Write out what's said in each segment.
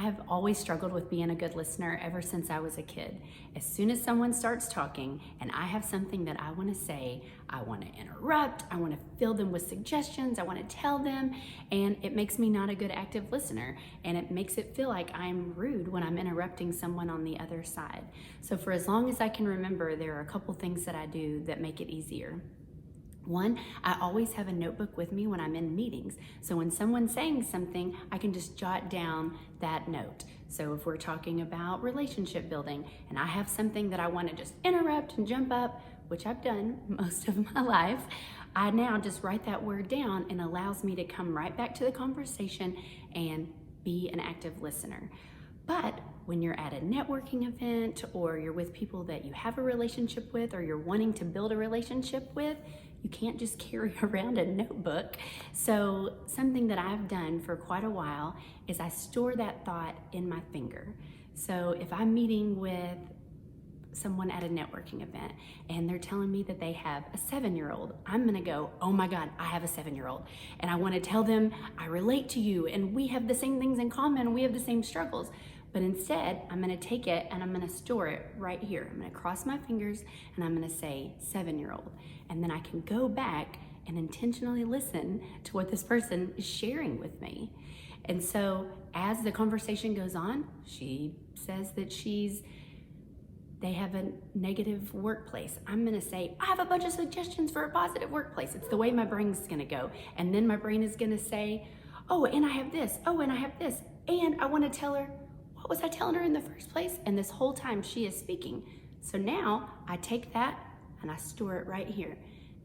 I've always struggled with being a good listener ever since I was a kid. As soon as someone starts talking and I have something that I want to say, I want to interrupt, I want to fill them with suggestions, I want to tell them, and it makes me not a good active listener, and it makes it feel like I'm rude when I'm interrupting someone on the other side. So for as long as I can remember, there are a couple things that I do that make it easier. One, I always have a notebook with me when I'm in meetings. So when someone's saying something, I can just jot down that note. So if we're talking about relationship building and I have something that I want to just interrupt and jump up, which I've done most of my life, I now just write that word down and allows me to come right back to the conversation and be an active listener. But when you're at a networking event or you're with people that you have a relationship with or you're wanting to build a relationship with, you can't just carry around a notebook. So something that I've done for quite a while is I store that thought in my finger. So if I'm meeting with someone at a networking event and they're telling me that they have a 7-year-old, I'm gonna go, oh my God, I have a 7-year-old. And I wanna tell them, I relate to you and we have the same things in common, we have the same struggles. But instead, I'm gonna take it and I'm gonna store it right here. I'm gonna cross my fingers and I'm gonna say 7-year-old. And then I can go back and intentionally listen to what this person is sharing with me. And so as the conversation goes on, she says that they have a negative workplace. I'm gonna say, I have a bunch of suggestions for a positive workplace. It's the way my brain's gonna go. And then my brain is gonna say, oh, and I have this, oh, and I have this. And I wanna tell her, what was I telling her in the first place? And this whole time she is speaking. So now I take that and I store it right here.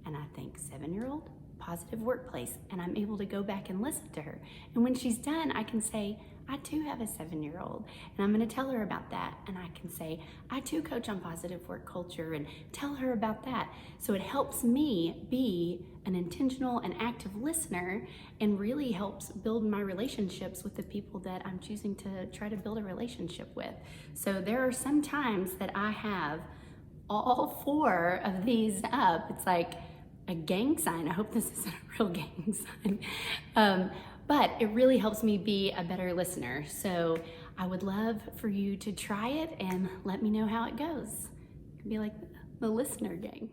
And I think 7-year-old, positive workplace. And I'm able to go back and listen to her. And when she's done, I can say, I too have a 7-year-old. And I'm gonna tell her about that. And I can say, I too coach on positive work culture and tell her about that. So it helps me be an intentional and active listener and really helps build my relationships with the people that I'm choosing to try to build a relationship with. So there are some times that I have all 4 of these up. It's like a gang sign. I hope this isn't a real gang sign. But it really helps me be a better listener. So I would love for you to try it and let me know how it goes. It can be like the listener gang.